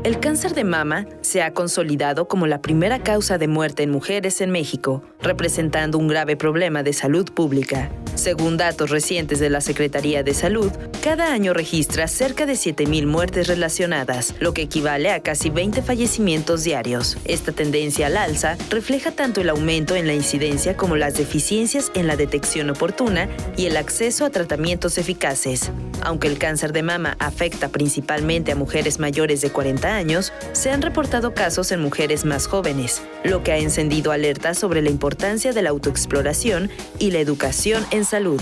El cáncer de mama se ha consolidado como la primera causa de muerte en mujeres en México, representando un grave problema de salud pública. Según datos recientes de la Secretaría de Salud, cada año registra cerca de 7,000 muertes relacionadas, lo que equivale a casi 20 fallecimientos diarios. Esta tendencia al alza refleja tanto el aumento en la incidencia como las deficiencias en la detección oportuna y el acceso a tratamientos eficaces. Aunque el cáncer de mama afecta principalmente a mujeres mayores de 40 años, se han reportado casos en mujeres más jóvenes, lo que ha encendido alertas sobre la importancia de la autoexploración y la educación en salud.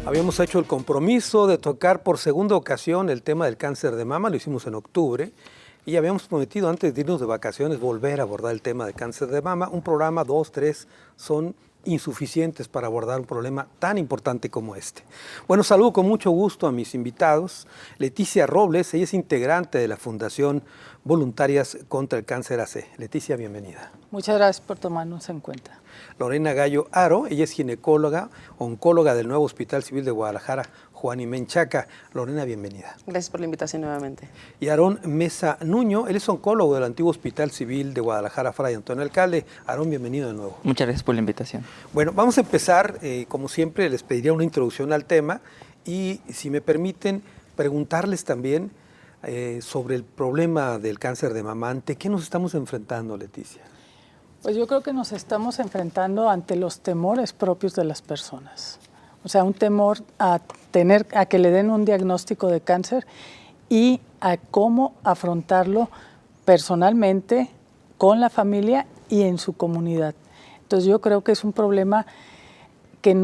Habíamos hecho el compromiso de tocar por segunda ocasión el tema del cáncer de mama, lo hicimos en octubre, y habíamos prometido antes de irnos de vacaciones volver a abordar el tema del cáncer de mama. Un programa, 2, 3, son insuficientes para abordar un problema tan importante como este. Bueno, saludo con mucho gusto a mis invitados. Leticia Robles, ella es integrante de la Fundación Voluntarias contra el Cáncer AC. Leticia, bienvenida. Muchas gracias por tomarnos en cuenta. Lorena Gallo Aro, ella es ginecóloga, oncóloga del nuevo Hospital Civil de Guadalajara, Juan y Menchaca. Lorena, bienvenida. Gracias por la invitación nuevamente. Y Aarón Mesa Nuño, él es oncólogo del antiguo Hospital Civil de Guadalajara, Fray Antonio Alcalde. Aarón, bienvenido de nuevo. Muchas gracias por la invitación. Bueno, vamos a empezar, como siempre, les pediría una introducción al tema y, si me permiten, preguntarles también sobre el problema del cáncer de mama. ¿Ante qué nos estamos enfrentando, Leticia? Pues yo creo que nos estamos enfrentando ante los temores propios de las personas. O sea, un temor a que le den un diagnóstico de cáncer y a cómo afrontarlo personalmente, con la familia y en su comunidad. Entonces yo creo que es un problema que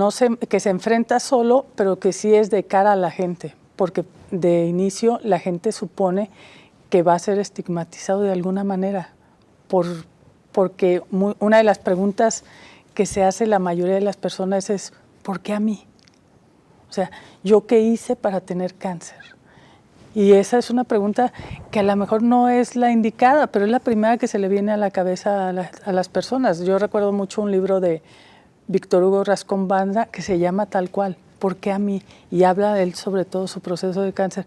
se enfrenta solo, pero que sí es de cara a la gente, porque de inicio la gente supone que va a ser estigmatizado de alguna manera, porque una de las preguntas que se hace la mayoría de las personas es ¿por qué a mí? O sea, ¿yo qué hice para tener cáncer? Y esa es una pregunta que a lo mejor no es la indicada, pero es la primera que se le viene a la cabeza a las personas. Yo recuerdo mucho un libro de Víctor Hugo Rascón Banda que se llama tal cual, ¿por qué a mí? Y habla de él sobre todo su proceso de cáncer.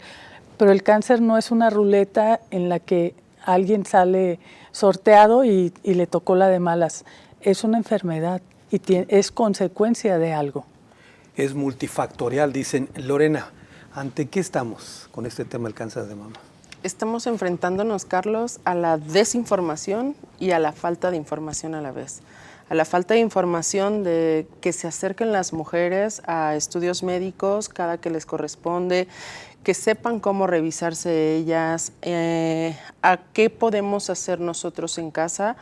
Pero el cáncer no es una ruleta en la que alguien sale sorteado y le tocó la de malas. Es una enfermedad y es consecuencia de algo. Es multifactorial, dicen. Lorena, ¿ante qué estamos con este tema del cáncer de mama? Estamos enfrentándonos, Carlos, a la desinformación y a la falta de información a la vez. A la falta de información de que se acerquen las mujeres a estudios médicos cada que les corresponde, que sepan cómo revisarse ellas, a qué podemos hacer nosotros en casa,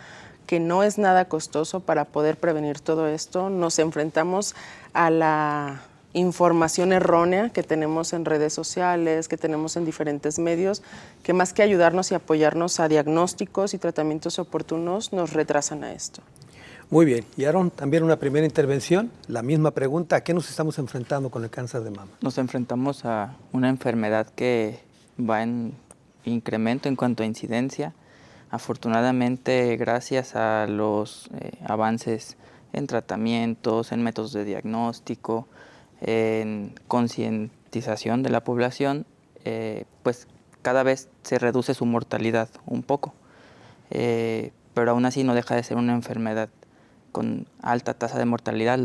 que no es nada costoso para poder prevenir todo esto. Nos enfrentamos a la información errónea que tenemos en redes sociales, que tenemos en diferentes medios, que más que ayudarnos y apoyarnos a diagnósticos y tratamientos oportunos, nos retrasan a esto. Muy bien. Y Aarón, también una primera intervención, la misma pregunta, ¿a qué nos estamos enfrentando con el cáncer de mama? Nos enfrentamos a una enfermedad que va en incremento en cuanto a incidencia. Afortunadamente, gracias a los avances en tratamientos, en métodos de diagnóstico, en concientización de la población, pues cada vez se reduce su mortalidad un poco, pero aún así no deja de ser una enfermedad con alta tasa de mortalidad,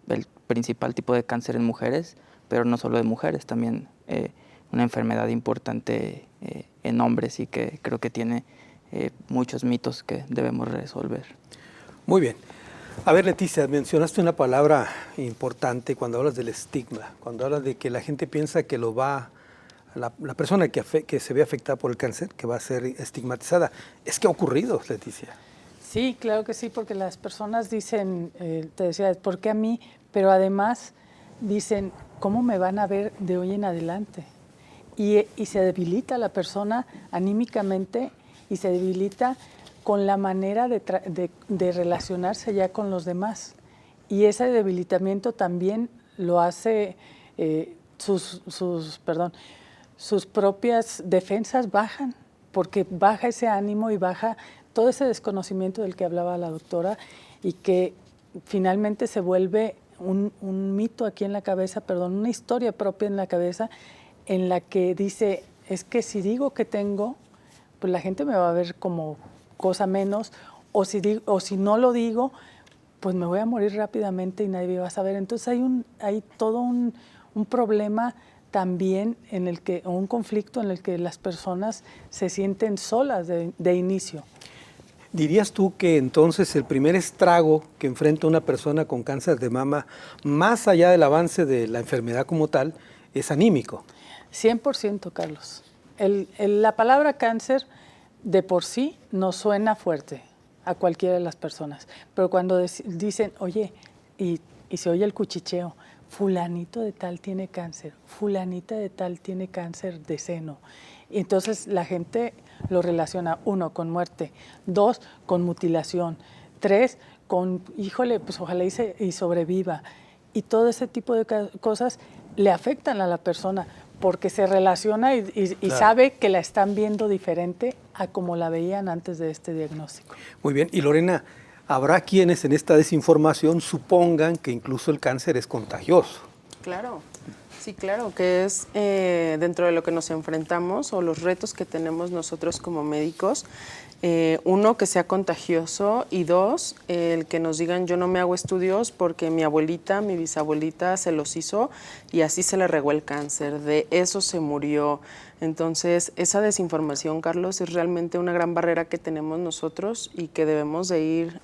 el principal tipo de cáncer en mujeres, pero no solo de mujeres, también una enfermedad importante en hombres y que creo que tiene muchos mitos que debemos resolver. Muy bien. A ver, Leticia, mencionaste una palabra importante cuando hablas del estigma, cuando hablas de que la gente piensa que la persona que se ve afectada por el cáncer, que va a ser estigmatizada. ¿Es que ha ocurrido, Leticia? Sí, claro que sí, porque las personas dicen, te decía, ¿por qué a mí? Pero además dicen, ¿cómo me van a ver de hoy en adelante? Y se debilita la persona anímicamente y se debilita con la manera de relacionarse ya con los demás. Y ese debilitamiento también lo hace, sus propias defensas bajan, porque baja ese ánimo y baja todo ese desconocimiento del que hablaba la doctora y que finalmente se vuelve un mito aquí en la cabeza, una historia propia en la cabeza en la que dice, es que si digo que tengo, pues la gente me va a ver como cosa menos, o si no lo digo, pues me voy a morir rápidamente y nadie va a saber. Entonces hay todo un problema también o un conflicto en el que las personas se sienten solas de inicio. ¿Dirías tú que entonces el primer estrago que enfrenta una persona con cáncer de mama, más allá del avance de la enfermedad como tal, es anímico? 100%, Carlos. La palabra cáncer de por sí no suena fuerte a cualquiera de las personas, pero cuando dicen, oye, y se oye el cuchicheo, fulanito de tal tiene cáncer, fulanita de tal tiene cáncer de seno. Y entonces la gente lo relaciona, 1, con muerte, 2, con mutilación, 3, con, híjole, pues ojalá y sobreviva. Y todo ese tipo de cosas le afectan a la persona porque se relaciona y claro, sabe que la están viendo diferente a como la veían antes de este diagnóstico. Muy bien. Y Lorena, habrá quienes en esta desinformación supongan que incluso el cáncer es contagioso. Claro. Sí, claro, que es dentro de lo que nos enfrentamos o los retos que tenemos nosotros como médicos. 1, que sea contagioso, y 2, el que nos digan yo no me hago estudios porque mi abuelita, mi bisabuelita se los hizo y así se le regó el cáncer, de eso se murió. Entonces, esa desinformación, Carlos, es realmente una gran barrera que tenemos nosotros y que debemos de ir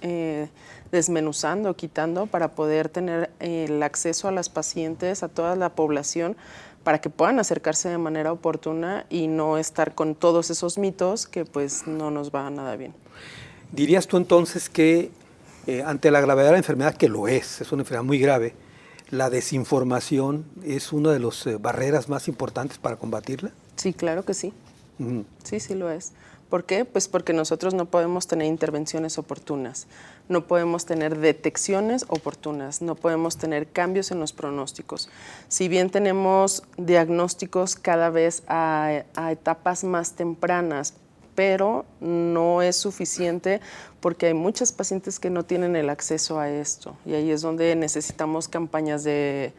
desmenuzando, quitando para poder tener el acceso a las pacientes, a toda la población, para que puedan acercarse de manera oportuna y no estar con todos esos mitos que pues no nos va nada bien. ¿Dirías tú entonces que ante la gravedad de la enfermedad, que lo es una enfermedad muy grave, la desinformación es una de las barreras más importantes para combatirla? Sí, claro que sí. Sí, sí lo es. ¿Por qué? Pues porque nosotros no podemos tener intervenciones oportunas, no podemos tener detecciones oportunas, no podemos tener cambios en los pronósticos. Si bien tenemos diagnósticos cada vez a etapas más tempranas, pero no es suficiente porque hay muchas pacientes que no tienen el acceso a esto y ahí es donde necesitamos campañas de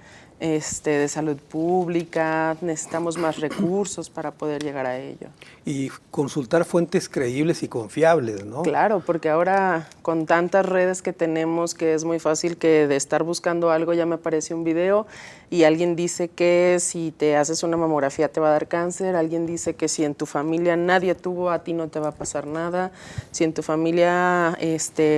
salud pública, necesitamos más recursos para poder llegar a ello. Y consultar fuentes creíbles y confiables, ¿no? Claro, porque ahora con tantas redes que tenemos que es muy fácil que de estar buscando algo ya me aparece un video y alguien dice que si te haces una mamografía te va a dar cáncer, alguien dice que si en tu familia nadie tuvo, a ti no te va a pasar nada, si en tu familia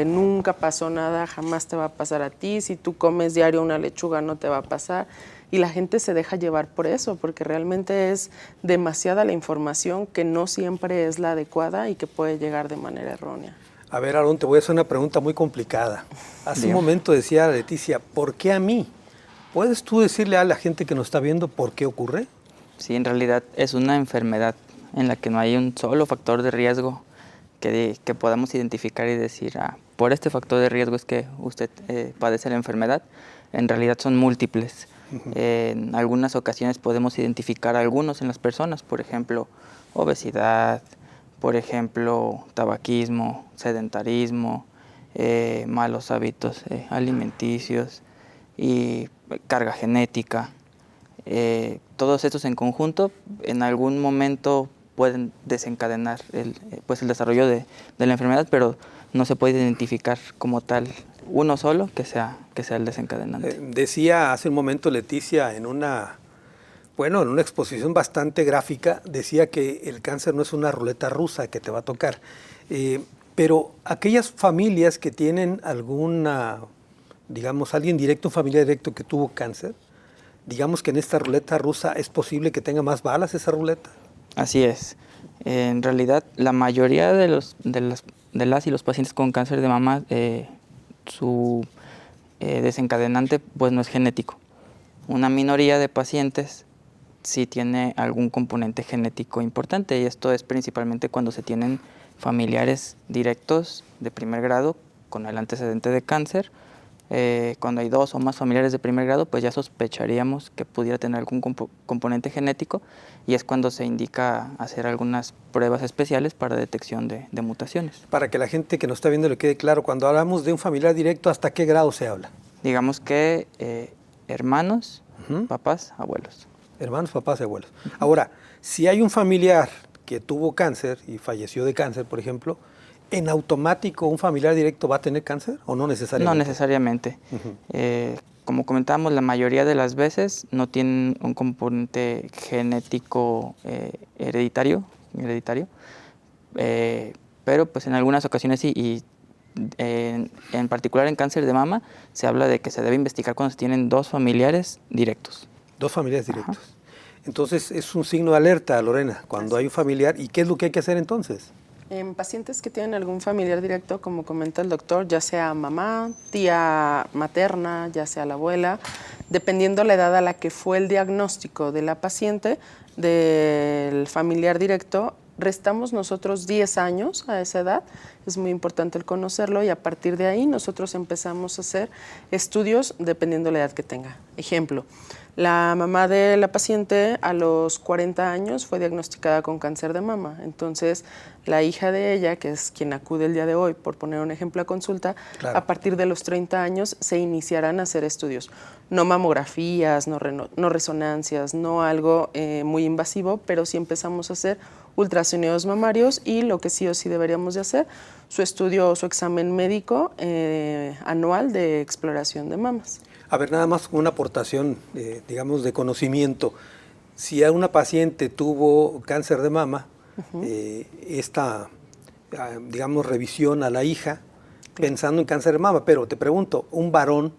nunca pasó nada, jamás te va a pasar a ti, si tú comes diario una lechuga no te va a pasar. Y la gente se deja llevar por eso, porque realmente es demasiada la información que no siempre es la adecuada y que puede llegar de manera errónea. A ver, Aarón, te voy a hacer una pregunta muy complicada. Hace un momento decía Leticia, ¿por qué a mí? ¿Puedes tú decirle a la gente que nos está viendo por qué ocurre? Sí, en realidad es una enfermedad en la que no hay un solo factor de riesgo que podamos identificar y decir, por este factor de riesgo es que usted padece la enfermedad. En realidad son múltiples. En algunas ocasiones podemos identificar algunos en las personas, por ejemplo, obesidad, por ejemplo, tabaquismo, sedentarismo, malos hábitos alimenticios y carga genética. Todos estos en conjunto en algún momento pueden desencadenar el desarrollo de la enfermedad, pero no se puede identificar como tal uno solo que sea el desencadenante. Decía hace un momento Leticia en una exposición bastante gráfica, decía que el cáncer no es una ruleta rusa que te va a tocar, pero aquellas familias que tienen alguna, digamos, alguien directo, un familiar directo que tuvo cáncer, digamos que en esta ruleta rusa es posible que tenga más balas esa ruleta. Así es. En realidad, la mayoría de las y los pacientes con cáncer de mama, su desencadenante pues no es genético. Una minoría de pacientes sí tiene algún componente genético importante y esto es principalmente cuando se tienen familiares directos de primer grado con el antecedente de cáncer. Cuando hay 2 o más familiares de primer grado, pues ya sospecharíamos que pudiera tener algún componente genético y es cuando se indica hacer algunas pruebas especiales para detección de mutaciones. Para que la gente que nos está viendo le quede claro, cuando hablamos de un familiar directo, ¿hasta qué grado se habla? Digamos que hermanos, papás, abuelos. Hermanos, papás y abuelos. Ahora, si hay un familiar que tuvo cáncer y falleció de cáncer, por ejemplo, ¿en automático un familiar directo va a tener cáncer o no necesariamente? No necesariamente. Como comentábamos, la mayoría de las veces no tienen un componente genético hereditario, pero pues en algunas ocasiones sí, y en particular en cáncer de mama se habla de que se debe investigar cuando se tienen 2 familiares directos. 2 familiares directos. Ajá. Entonces es un signo de alerta, Lorena, cuando hay un familiar. ¿Y qué es lo que hay que hacer entonces? En pacientes que tienen algún familiar directo, como comenta el doctor, ya sea mamá, tía materna, ya sea la abuela, dependiendo la edad a la que fue el diagnóstico de la paciente, del familiar directo, restamos nosotros 10 años a esa edad. Es muy importante el conocerlo y a partir de ahí nosotros empezamos a hacer estudios dependiendo la edad que tenga. Ejemplo, la mamá de la paciente a los 40 años fue diagnosticada con cáncer de mama. Entonces, la hija de ella, que es quien acude el día de hoy, por poner un ejemplo a consulta, claro, a partir de los 30 años se iniciarán a hacer estudios. No mamografías, no resonancias, no algo muy invasivo, pero sí empezamos a hacer ultrasonidos mamarios y lo que sí o sí deberíamos de hacer, su estudio o su examen médico anual de exploración de mamas. A ver, nada más una aportación, digamos, de conocimiento. Si a una paciente tuvo cáncer de mama, esta, digamos, revisión a la hija, pensando en cáncer de mama, pero te pregunto, ¿un varón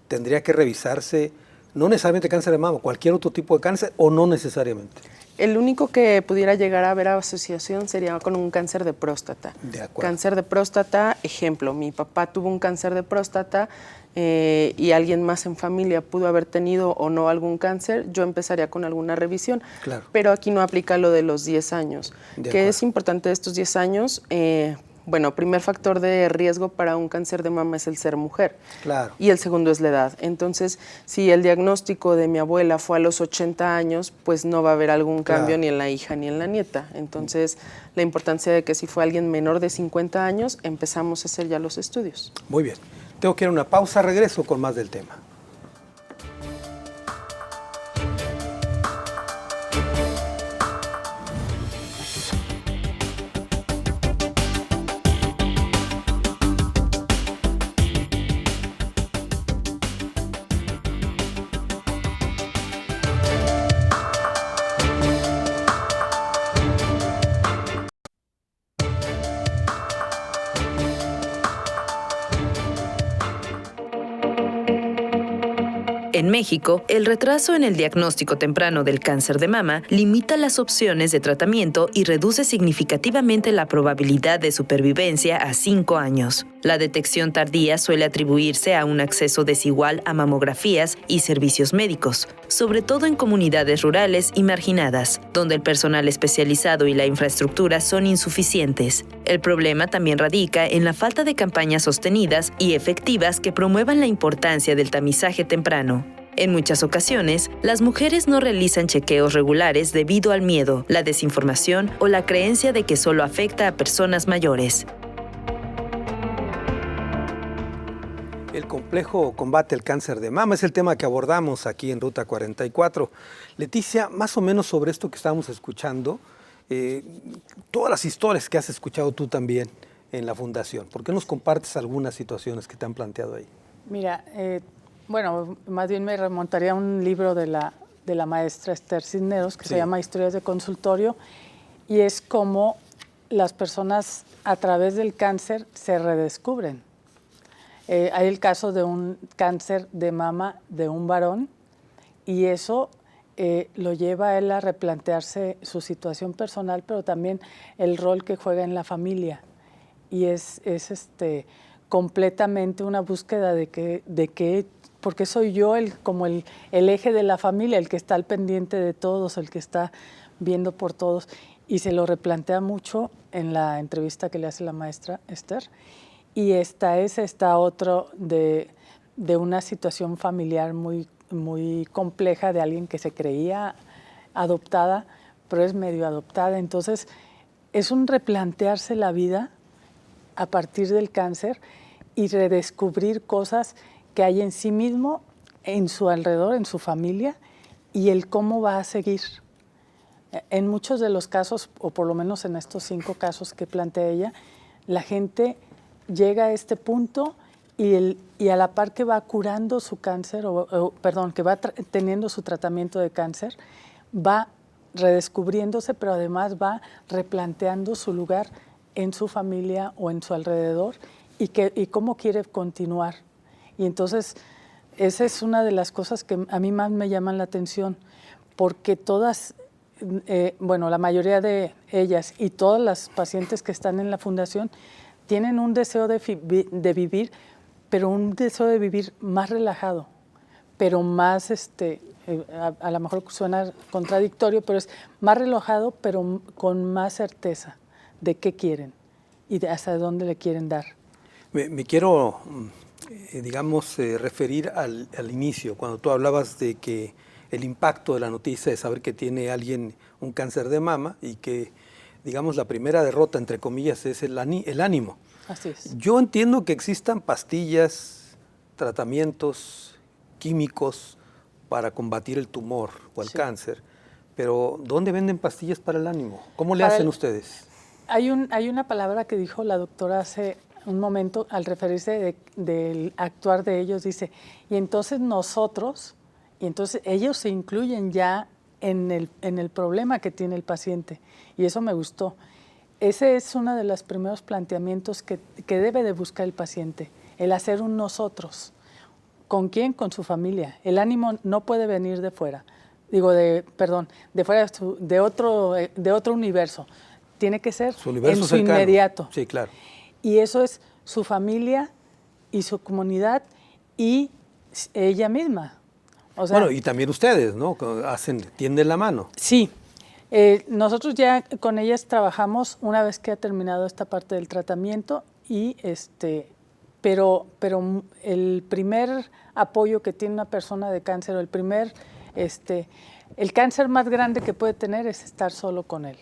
tendría que revisarse, no necesariamente cáncer de mama, cualquier otro tipo de cáncer o no necesariamente? El único que pudiera llegar a haber asociación sería con un cáncer de próstata. De acuerdo. Cáncer de próstata, ejemplo, mi papá tuvo un cáncer de próstata y alguien más en familia pudo haber tenido o no algún cáncer, yo empezaría con alguna revisión. Claro. Pero aquí no aplica lo de los 10 años. ¿Qué es importante de estos 10 años? Bueno, primer factor de riesgo para un cáncer de mama es el ser mujer. Claro. Y el segundo es la edad. Entonces, si el diagnóstico de mi abuela fue a los 80 años, pues no va a haber algún cambio ni en la hija ni en la nieta. Entonces, la importancia de que si fue alguien menor de 50 años, empezamos a hacer ya los estudios. Muy bien. Tengo que ir a una pausa, regreso con más del tema. En México, el retraso en el diagnóstico temprano del cáncer de mama limita las opciones de tratamiento y reduce significativamente la probabilidad de supervivencia a 5 años. La detección tardía suele atribuirse a un acceso desigual a mamografías y servicios médicos, sobre todo en comunidades rurales y marginadas, donde el personal especializado y la infraestructura son insuficientes. El problema también radica en la falta de campañas sostenidas y efectivas que promuevan la importancia del tamizaje temprano. En muchas ocasiones, las mujeres no realizan chequeos regulares debido al miedo, la desinformación o la creencia de que solo afecta a personas mayores. El complejo combate al cáncer de mama es el tema que abordamos aquí en Ruta 44. Leticia, más o menos sobre esto que estábamos escuchando, todas las historias que has escuchado tú también en la Fundación, ¿por qué nos compartes algunas situaciones que te han planteado ahí? Mira, bueno, más bien me remontaría a un libro de la maestra Esther Cisneros que se llama Historias de Consultorio, y es como las personas a través del cáncer se redescubren. Hay el caso de un cáncer de mama de un varón y eso lo lleva a él a replantearse su situación personal, pero también el rol que juega en la familia. Y es completamente una búsqueda de que porque soy yo como el eje de la familia, el que está al pendiente de todos, el que está viendo por todos. Y se lo replantea mucho en la entrevista que le hace la maestra Esther. Y está otro de una situación familiar muy, muy compleja de alguien que se creía adoptada, pero es medio adoptada. Entonces, es un replantearse la vida a partir del cáncer y redescubrir cosas que hay en sí mismo, en su alrededor, en su familia, y el cómo va a seguir. En muchos de los casos, o por lo menos en estos 5 casos que plantea ella, la gente llega a este punto y a la par que va curando su cáncer, que va teniendo su tratamiento de cáncer, va redescubriéndose, pero además va replanteando su lugar en su familia o en su alrededor y cómo quiere continuar. Y entonces, esa es una de las cosas que a mí más me llaman la atención, porque todas, la mayoría de ellas y todas las pacientes que están en la fundación tienen un deseo de vivir, pero un deseo de vivir más relajado, pero más, a lo mejor suena contradictorio, pero es más relajado, pero con más certeza de qué quieren y de hasta dónde le quieren dar. Me quiero, referir al inicio, cuando tú hablabas de que el impacto de la noticia de saber que tiene alguien un cáncer de mama y que, digamos, la primera derrota, entre comillas, es el ánimo. Así es. Yo entiendo que existan pastillas, tratamientos químicos para combatir el tumor o el cáncer, pero ¿dónde venden pastillas para el ánimo? ¿Cómo le hacen ustedes? Hay una palabra que dijo la doctora hace un momento al referirse del actuar de ellos, dice, y entonces ellos se incluyen ya en el problema que tiene el paciente, y eso me gustó. Ese es uno de los primeros planteamientos que debe de buscar el paciente, el hacer un nosotros. ¿Con quién? Con su familia. El ánimo no puede venir de fuera, de fuera de otro universo. Tiene que ser en su cercano. Inmediato. Sí, claro. Y eso es su familia y su comunidad y ella misma. O sea, y también ustedes, ¿no? Tienden la mano. Sí. Nosotros ya con ellas trabajamos una vez que ha terminado esta parte del tratamiento pero el primer apoyo que tiene una persona de cáncer, el cáncer más grande que puede tener es estar solo con él.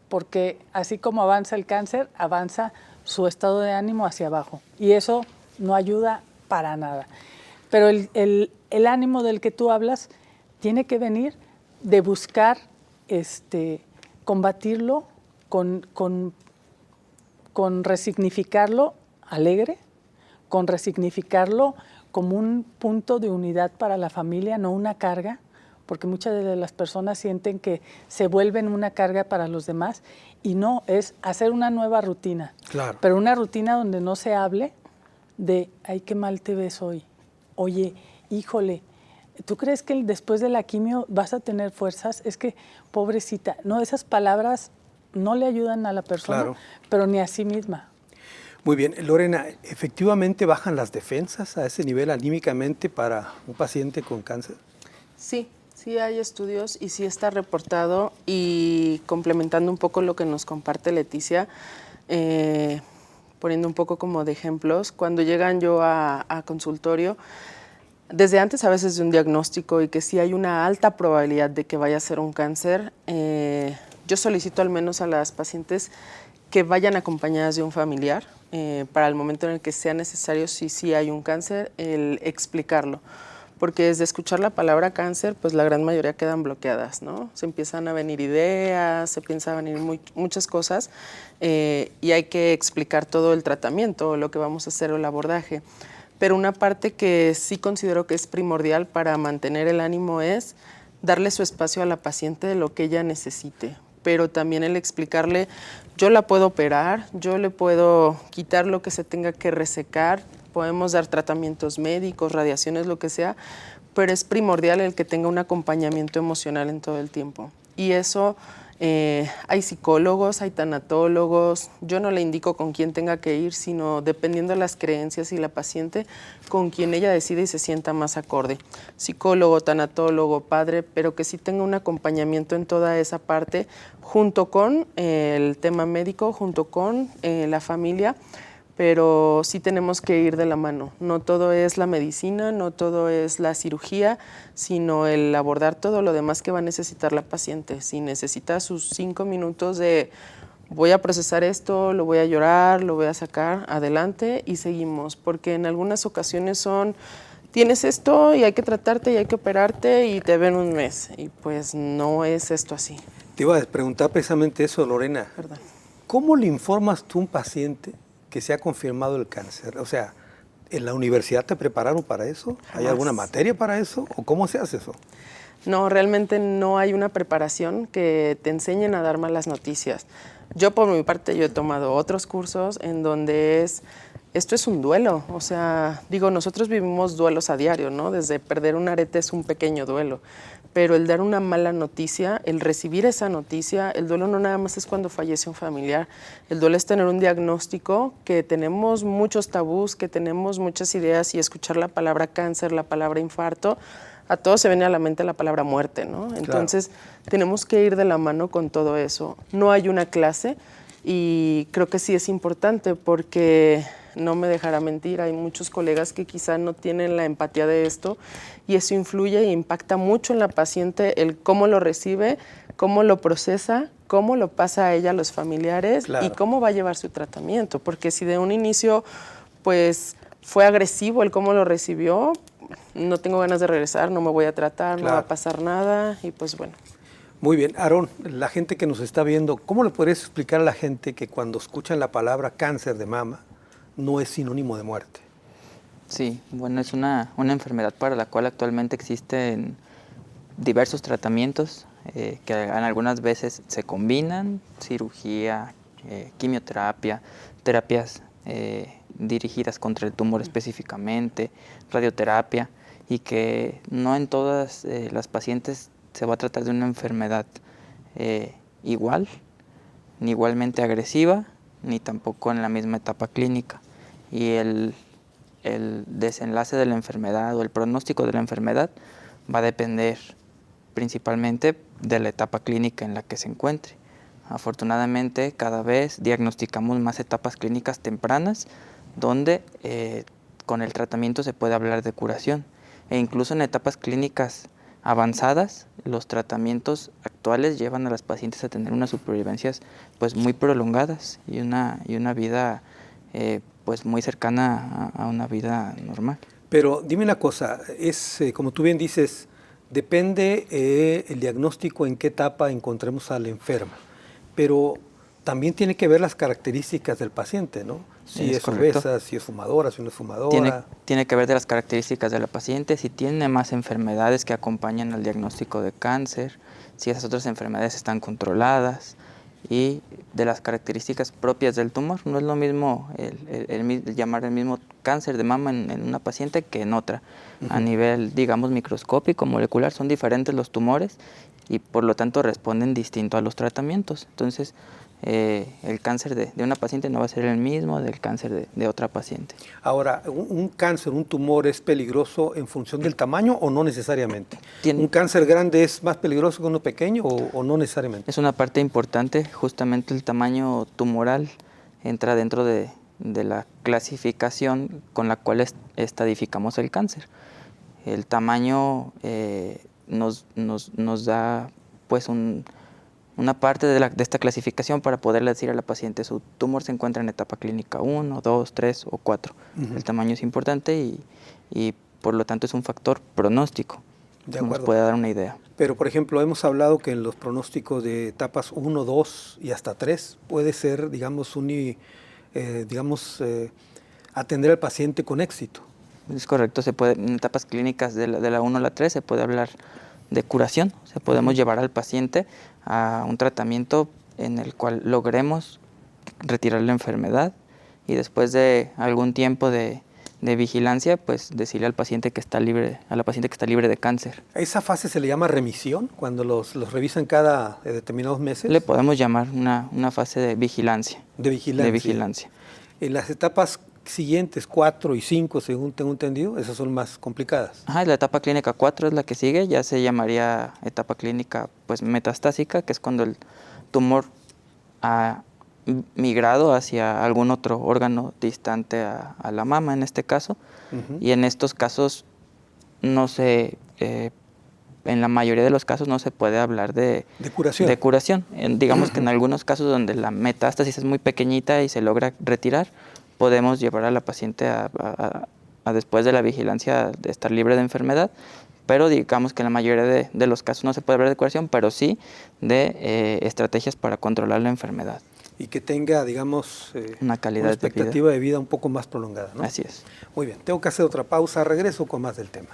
Porque así como avanza el cáncer, avanza su estado de ánimo hacia abajo. Y eso no ayuda para nada. Pero el ánimo del que tú hablas tiene que venir de buscar combatirlo con resignificarlo alegre, con resignificarlo como un punto de unidad para la familia, no una carga, porque muchas de las personas sienten que se vuelven una carga para los demás, y no, es hacer una nueva rutina. Claro. Pero una rutina donde no se hable de, ay, qué mal te ves hoy. Oye, híjole, ¿tú crees que después de la quimio vas a tener fuerzas? Es que, pobrecita, no, esas palabras no le ayudan a la persona, claro, pero ni a sí misma. Muy bien. Lorena, ¿efectivamente bajan las defensas a ese nivel anímicamente para un paciente con cáncer? Sí, sí hay estudios y sí está reportado, y complementando un poco lo que nos comparte Leticia, poniendo un poco como de ejemplos, cuando llegan yo a consultorio, desde antes a veces de un diagnóstico y que sí hay una alta probabilidad de que vaya a ser un cáncer, yo solicito al menos a las pacientes que vayan acompañadas de un familiar para el momento en el que sea necesario, si sí hay un cáncer, el explicarlo. Porque desde escuchar la palabra cáncer, pues la gran mayoría quedan bloqueadas, ¿no? Se empiezan a venir ideas, se piensan a venir muchas cosas, y hay que explicar todo el tratamiento, lo que vamos a hacer o el abordaje. Pero una parte que sí considero que es primordial para mantener el ánimo es darle su espacio a la paciente de lo que ella necesite, pero también el explicarle, yo la puedo operar, yo le puedo quitar lo que se tenga que resecar, podemos dar tratamientos médicos, radiaciones, lo que sea, pero es primordial el que tenga un acompañamiento emocional en todo el tiempo. Y eso, hay psicólogos, hay tanatólogos, yo no le indico con quién tenga que ir, sino dependiendo de las creencias y la paciente, con quien ella decide y se sienta más acorde. Psicólogo, tanatólogo, padre, pero que sí tenga un acompañamiento en toda esa parte, junto con el tema médico, junto con la familia, pero sí tenemos que ir de la mano. No todo es la medicina, no todo es la cirugía, sino el abordar todo lo demás que va a necesitar la paciente. Si necesita sus 5 minutos de voy a procesar esto, lo voy a llorar, lo voy a sacar, adelante y seguimos, porque en algunas ocasiones son tienes esto y hay que tratarte y hay que operarte y te ven un mes. Y pues no es esto así. Te iba a preguntar precisamente eso, Lorena. Perdón. ¿Cómo le informas tú a un paciente que se ha confirmado el cáncer? O sea, ¿en la universidad te prepararon para eso? ¿Hay Jamás. alguna materia para eso? ¿O cómo se hace eso? No, realmente no hay una preparación que te enseñen a dar malas noticias. Yo por mi parte yo he tomado otros cursos en donde esto es un duelo, o sea, digo, nosotros vivimos duelos a diario, ¿no? Desde perder un arete es un pequeño duelo, pero el dar una mala noticia, el recibir esa noticia, el duelo no nada más es cuando fallece un familiar, el duelo es tener un diagnóstico, que tenemos muchos tabús, que tenemos muchas ideas y escuchar la palabra cáncer, la palabra infarto, a todos se viene a la mente la palabra muerte, ¿no? Entonces, tenemos que ir de la mano con todo eso. No hay una clase y creo que sí es importante porque, no me dejará mentir, hay muchos colegas que quizá no tienen la empatía de esto y eso influye e impacta mucho en la paciente el cómo lo recibe, cómo lo procesa, cómo lo pasa a ella, a los familiares y cómo va a llevar su tratamiento. Porque si de un inicio, pues, fue agresivo el cómo lo recibió, no tengo ganas de regresar, no me voy a tratar, no va a pasar nada y pues bueno. Muy bien, Aarón, la gente que nos está viendo, ¿cómo le podrías explicar a la gente que cuando escuchan la palabra cáncer de mama no es sinónimo de muerte? Sí, bueno, es una enfermedad para la cual actualmente existen diversos tratamientos que en algunas veces se combinan, cirugía, quimioterapia, terapias dirigidas contra el tumor específicamente, radioterapia, y que no en todas las pacientes se va a tratar de una enfermedad igual, ni igualmente agresiva, ni tampoco en la misma etapa clínica. Y el desenlace de la enfermedad o el pronóstico de la enfermedad va a depender principalmente de la etapa clínica en la que se encuentre. Afortunadamente, cada vez diagnosticamos más etapas clínicas tempranas donde con el tratamiento se puede hablar de curación. E incluso en etapas clínicas avanzadas, los tratamientos actuales llevan a las pacientes a tener unas supervivencias pues muy prolongadas y una vida pues muy cercana a una vida normal. Pero dime una cosa, es como tú bien dices, depende el diagnóstico en qué etapa encontremos a la enferma, pero también tiene que ver las características del paciente, ¿no? Si es obesa, si es fumadora, si no es fumadora. Tiene que ver de las características de la paciente, si tiene más enfermedades que acompañan al diagnóstico de cáncer, si esas otras enfermedades están controladas y de las características propias del tumor. No es lo mismo el llamar el mismo cáncer de mama en una paciente que en otra. A nivel, digamos, microscópico, molecular, son diferentes los tumores y por lo tanto responden distinto a los tratamientos. Entonces, el cáncer de una paciente no va a ser el mismo del cáncer de otra paciente. Ahora, ¿un cáncer, un tumor es peligroso en función del tamaño o no necesariamente? ¿Un cáncer grande es más peligroso que uno pequeño o no necesariamente? Es una parte importante, justamente el tamaño tumoral entra dentro de la clasificación con la cual estadificamos el cáncer. El tamaño nos da pues una parte de esta clasificación para poderle decir a la paciente su tumor se encuentra en etapa clínica 1, 2, 3 o 4. El tamaño es importante y por lo tanto es un factor pronóstico. De acuerdo. Nos puede dar una idea. Pero, por ejemplo, hemos hablado que en los pronósticos de etapas 1, 2 y hasta 3 puede ser, digamos, atender al paciente con éxito. Es correcto, en etapas clínicas de la 1 a la 3 se puede hablar de curación. O sea, podemos llevar al paciente a un tratamiento en el cual logremos retirar la enfermedad y después de algún tiempo de vigilancia, pues decirle al paciente que está libre, a la paciente que está libre de cáncer. ¿A esa fase se le llama remisión cuando los revisan cada determinados meses? Le podemos llamar una fase de vigilancia. De vigilancia. En las etapas siguientes, 4 y 5, según tengo entendido, esas son más complicadas. Ajá, la etapa clínica 4 es la que sigue, ya se llamaría etapa clínica pues metastásica, que es cuando el tumor ha migrado hacia algún otro órgano distante a la mama en este caso, y en estos casos no se, en la mayoría de los casos no se puede hablar de curación. Digamos que en algunos casos donde la metástasis es muy pequeñita y se logra retirar, podemos llevar a la paciente a después de la vigilancia de estar libre de enfermedad, pero digamos que en la mayoría de los casos no se puede hablar de curación, pero sí de estrategias para controlar la enfermedad. Y que tenga, digamos, una calidad expectativa de vida un poco más prolongada, ¿no? Así es. Muy bien, tengo que hacer otra pausa, regreso con más del tema.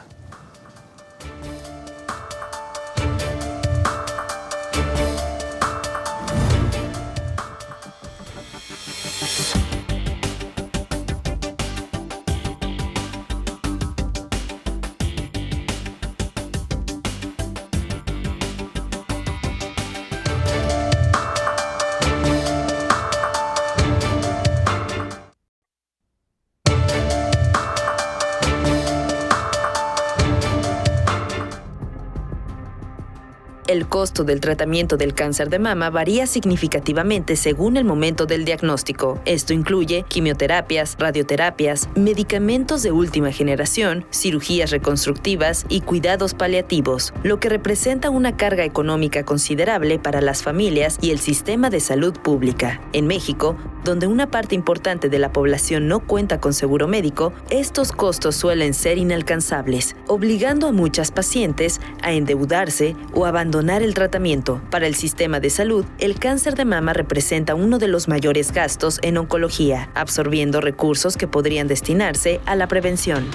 El costo del tratamiento del cáncer de mama varía significativamente según el momento del diagnóstico. Esto incluye quimioterapias, radioterapias, medicamentos de última generación, cirugías reconstructivas y cuidados paliativos, lo que representa una carga económica considerable para las familias y el sistema de salud pública. En México, donde una parte importante de la población no cuenta con seguro médico, estos costos suelen ser inalcanzables, obligando a muchas pacientes a endeudarse o abandonar el tratamiento. Para el sistema de salud, el cáncer de mama representa uno de los mayores gastos en oncología, absorbiendo recursos que podrían destinarse a la prevención.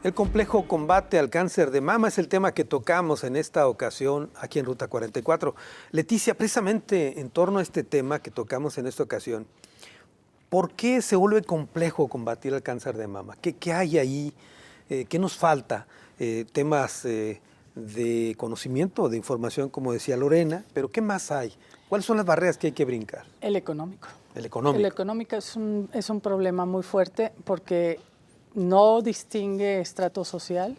El complejo combate al cáncer de mama es el tema que tocamos en esta ocasión aquí en Ruta 44. Leticia, precisamente en torno a este tema que tocamos en esta ocasión, ¿por qué se vuelve complejo combatir el cáncer de mama? ¿Qué hay ahí? ¿Qué nos falta? Temas de conocimiento, de información, como decía Lorena, pero ¿qué más hay? ¿Cuáles son las barreras que hay que brincar? El económico. El económico. El económico es un problema muy fuerte porque no distingue estrato social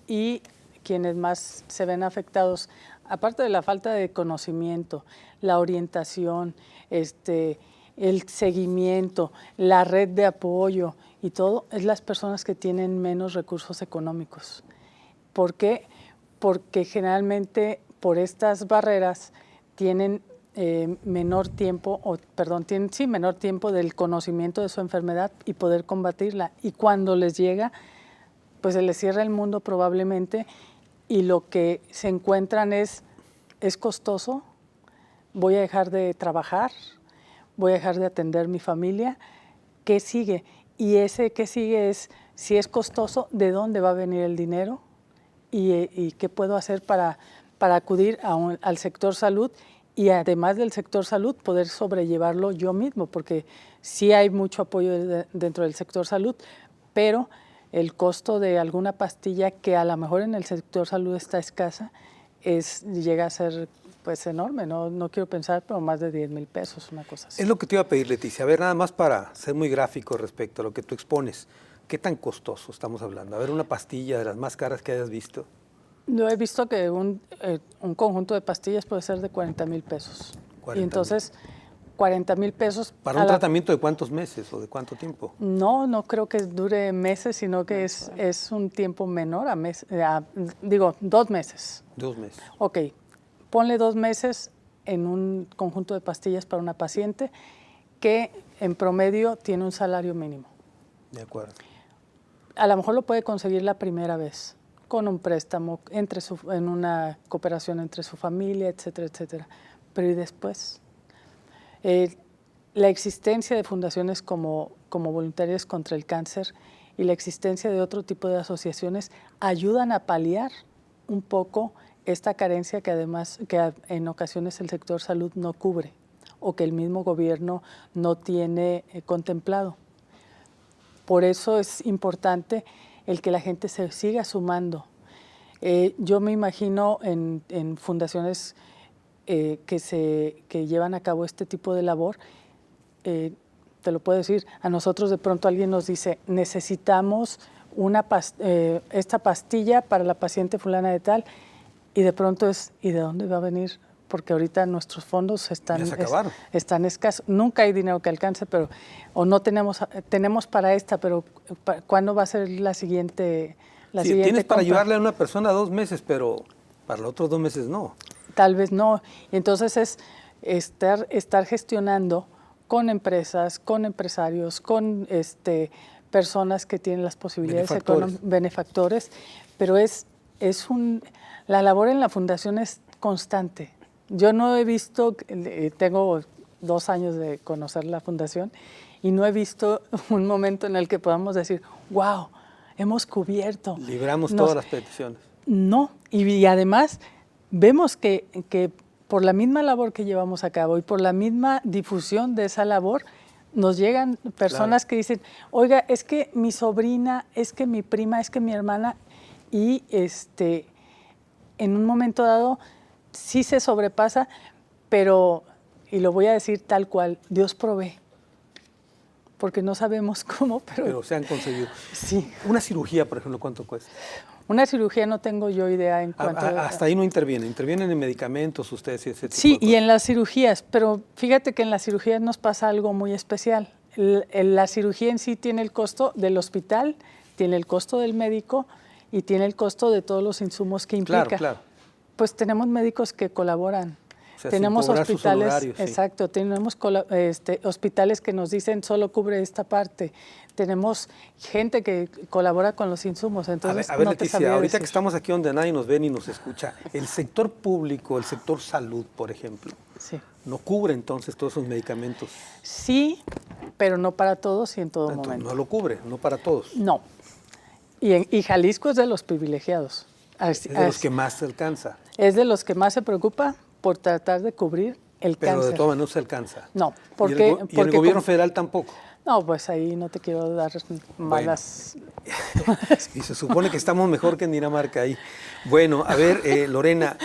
y quienes más se ven afectados, aparte de la falta de conocimiento, la orientación, el seguimiento, la red de apoyo y todo, es las personas que tienen menos recursos económicos. ¿Por qué? Porque generalmente por estas barreras tienen menor tiempo del conocimiento de su enfermedad y poder combatirla. Y cuando les llega, pues se les cierra el mundo probablemente y lo que se encuentran es costoso, voy a dejar de trabajar, voy a dejar de atender mi familia, ¿qué sigue? Y ese que sigue es, si es costoso, ¿de dónde va a venir el dinero? ¿Y qué puedo hacer para acudir al sector salud? Y además del sector salud, poder sobrellevarlo yo mismo, porque sí hay mucho apoyo dentro del sector salud, pero el costo de alguna pastilla que a lo mejor en el sector salud está escasa, llega a ser pues enorme, no quiero pensar, pero más de 10,000 pesos, una cosa así. Es lo que te iba a pedir, Leticia. A ver, nada más para ser muy gráfico respecto a lo que tú expones. ¿Qué tan costoso estamos hablando? A ver, una pastilla de las más caras que hayas visto. Yo he visto que un conjunto de pastillas puede ser de 40,000 pesos. 40,000. Y entonces, 40,000 pesos. ¿Para un tratamiento de cuántos meses o de cuánto tiempo? No creo que dure meses, sino que es un tiempo menor a 2 meses. 2 meses. Ok, ponle 2 meses en un conjunto de pastillas para una paciente que en promedio tiene un salario mínimo. De acuerdo. A lo mejor lo puede conseguir la primera vez, con un préstamo, en una cooperación entre su familia, etcétera, etcétera. Pero ¿y después? La existencia de fundaciones como Voluntarias contra el Cáncer y la existencia de otro tipo de asociaciones ayudan a paliar un poco esta carencia que además en ocasiones el sector salud no cubre o que el mismo gobierno no tiene contemplado. Por eso es importante el que la gente se siga sumando. Yo me imagino en fundaciones que llevan a cabo este tipo de labor, te lo puedo decir, a nosotros de pronto alguien nos dice, necesitamos esta pastilla para la paciente fulana de tal, y de pronto ¿y de dónde va a venir? Porque ahorita nuestros fondos están escasos. Nunca hay dinero que alcance, pero no tenemos para esta, pero ¿cuándo va a ser la siguiente? Tienes para ayudarle a una persona 2 meses, pero para los otros 2 meses no. Tal vez no. Entonces es estar gestionando con empresas, con empresarios, con personas que tienen las posibilidades benefactores, pero la labor en la fundación es constante. Yo no he visto, tengo 2 años de conocer la fundación y no he visto un momento en el que podamos decir, wow, hemos cubierto. Libramos todas las peticiones. No, y además vemos que por la misma labor que llevamos a cabo y por la misma difusión de esa labor, nos llegan personas que dicen, oiga, es que mi sobrina, es que mi prima, es que mi hermana, y en un momento dado sí se sobrepasa, pero, y lo voy a decir tal cual, Dios provee. Porque no sabemos cómo, pero se han conseguido. Sí. Una cirugía, por ejemplo, ¿cuánto cuesta? Una cirugía no tengo yo idea en cuanto hasta ahí no intervienen en medicamentos ustedes y ese tipo sí, de cosas. Y en las cirugías, pero fíjate que en las cirugías nos pasa algo muy especial. La cirugía en sí tiene el costo del hospital, tiene el costo del médico y tiene el costo de todos los insumos que implica. Claro. Pues tenemos médicos que colaboran. O sea, tenemos hospitales, horarios, exacto, tenemos hospitales que nos dicen solo cubre esta parte. Tenemos gente que colabora con los insumos, entonces a ver, no Leticia, te sabría ahorita decir. que estamos aquí donde nadie nos ve ni nos escucha, el sector público, el sector salud, por ejemplo, Sí. ¿no cubre entonces todos esos medicamentos? Sí, pero no para todos y en todo Entonces, momento. no lo cubre, no para todos. No. Y Jalisco es de los privilegiados. Es de los que más se alcanza. Es de los que más se preocupa por tratar de cubrir el Pero cáncer. de todas maneras no se alcanza. No, porque y el gobierno federal tampoco. No, pues ahí no te quiero dar malas... Y se supone que estamos mejor que en Dinamarca ahí. Bueno, a ver, Lorena,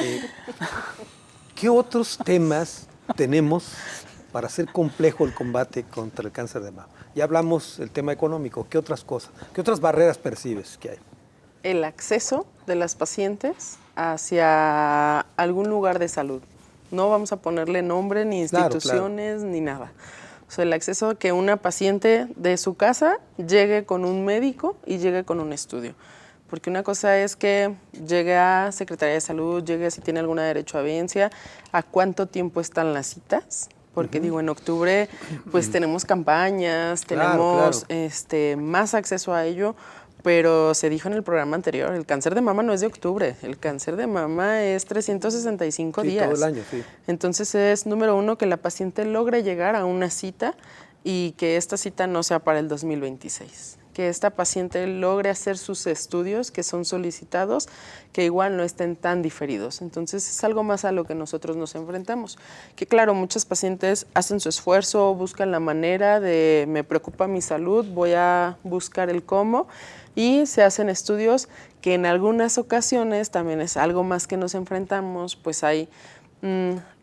¿qué otros temas tenemos para hacer complejo el combate contra el cáncer de mama? Ya hablamos del tema económico, ¿qué otras cosas? ¿Qué otras barreras percibes que hay? El acceso de las pacientes hacia algún lugar de salud. No vamos a ponerle nombre, ni instituciones, ni nada. O sea, el acceso a que una paciente de su casa llegue con un médico y llegue con un estudio. Porque una cosa es que llegue a Secretaría de Salud, llegue si tiene alguna derechohabiencia, a cuánto tiempo están las citas. Porque digo, en octubre pues tenemos campañas, tenemos más acceso a ello, pero se dijo en el programa anterior, el cáncer de mama no es de octubre, el cáncer de mama es 365 días. Todo el año, sí. Entonces es, número 1, que la paciente logre llegar a una cita y que esta cita no sea para el 2026. Que esta paciente logre hacer sus estudios que son solicitados, que igual no estén tan diferidos. Entonces es algo más a lo que nosotros nos enfrentamos. Que claro, muchas pacientes hacen su esfuerzo, buscan la manera de, me preocupa mi salud, voy a buscar el cómo, y se hacen estudios que en algunas ocasiones también es algo más que nos enfrentamos, pues hay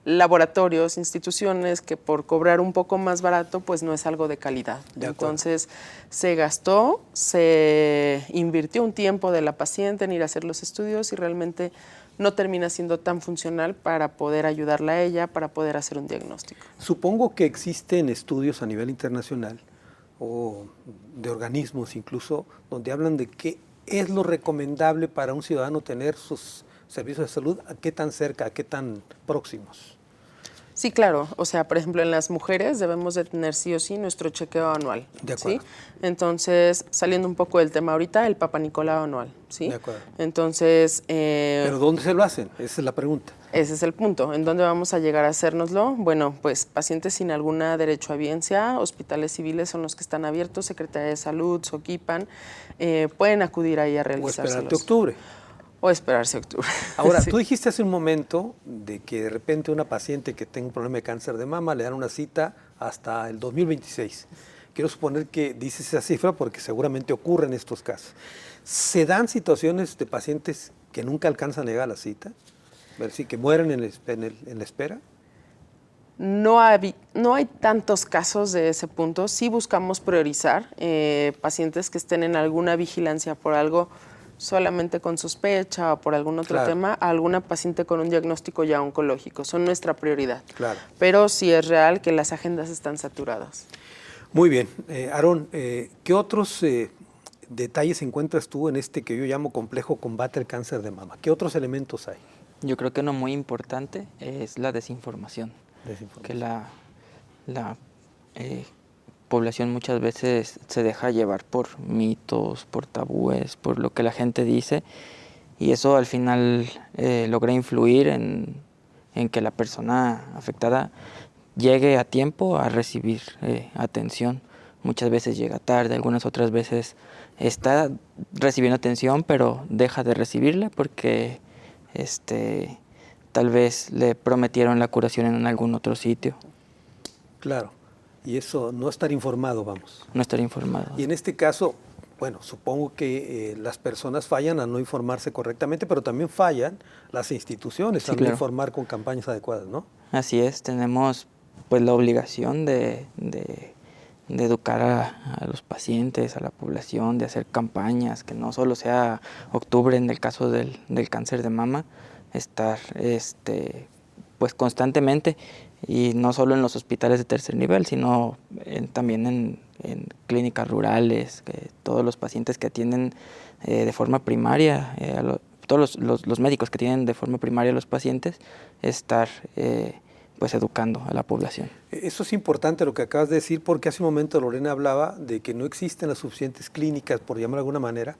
laboratorios, instituciones que por cobrar un poco más barato, pues no es algo de calidad. Entonces se gastó, se invirtió un tiempo de la paciente en ir a hacer los estudios y realmente no termina siendo tan funcional para poder ayudarla a ella, para poder hacer un diagnóstico. Supongo que existen estudios a nivel internacional o de organismos incluso, donde hablan de qué es lo recomendable para un ciudadano tener sus servicios de salud, a qué tan cerca, a qué tan próximos. Sí, claro. O sea, por ejemplo, en las mujeres debemos de tener sí o sí nuestro chequeo anual. De acuerdo. ¿Sí? Entonces, saliendo un poco del tema ahorita, el Papa Nicolau anual. ¿Sí? De acuerdo. Entonces... ¿Pero dónde se lo hacen? Esa es la pregunta. Ese es el punto. ¿En dónde vamos a llegar a hacérnoslo? Bueno, pues pacientes sin alguna derechohabiencia, hospitales civiles son los que están abiertos, Secretaría de Salud, SOCIPAN, pueden acudir ahí a realizárselos. O esperarte octubre. O esperarse octubre. Ahora, sí. Tú dijiste hace un momento de que de repente una paciente que tenga un problema de cáncer de mama le dan una cita hasta el 2026. Quiero suponer que dices esa cifra porque seguramente ocurre en estos casos. ¿Se dan situaciones de pacientes que nunca alcanzan a llegar a la cita? ¿Sí, que mueren en la espera? No hay tantos casos de ese punto. Sí buscamos priorizar pacientes que estén en alguna vigilancia por algo solamente con sospecha o por algún otro tema, a alguna paciente con un diagnóstico ya oncológico. Son nuestra prioridad. Claro. Pero sí es real que las agendas están saturadas. Muy bien. Aarón, ¿qué otros detalles encuentras tú en este que yo llamo complejo combate al cáncer de mama? ¿Qué otros elementos hay? Yo creo que uno muy importante es la desinformación. Que la población muchas veces se deja llevar por mitos, por tabúes, por lo que la gente dice, y eso al final logra influir en que la persona afectada llegue a tiempo a recibir atención. Muchas veces llega tarde, algunas otras veces está recibiendo atención, pero deja de recibirla porque tal vez le prometieron la curación en algún otro sitio. Claro, y eso, no estar informado, vamos. No estar informado. Y en este caso, bueno, supongo que las personas fallan a no informarse correctamente, pero también fallan las instituciones Sí, a no claro. informar con campañas adecuadas, ¿no? Así es, tenemos pues la obligación de educar a los pacientes, a la población, de hacer campañas, que no solo sea octubre en el caso del cáncer de mama, estar pues constantemente, y no solo en los hospitales de tercer nivel, sino también en clínicas rurales, todos los pacientes que atienden de forma primaria, todos los médicos que tienen de forma primaria a los pacientes, estar pues educando a la población. Eso es importante lo que acabas de decir, porque hace un momento Lorena hablaba de que no existen las suficientes clínicas, por llamar de alguna manera,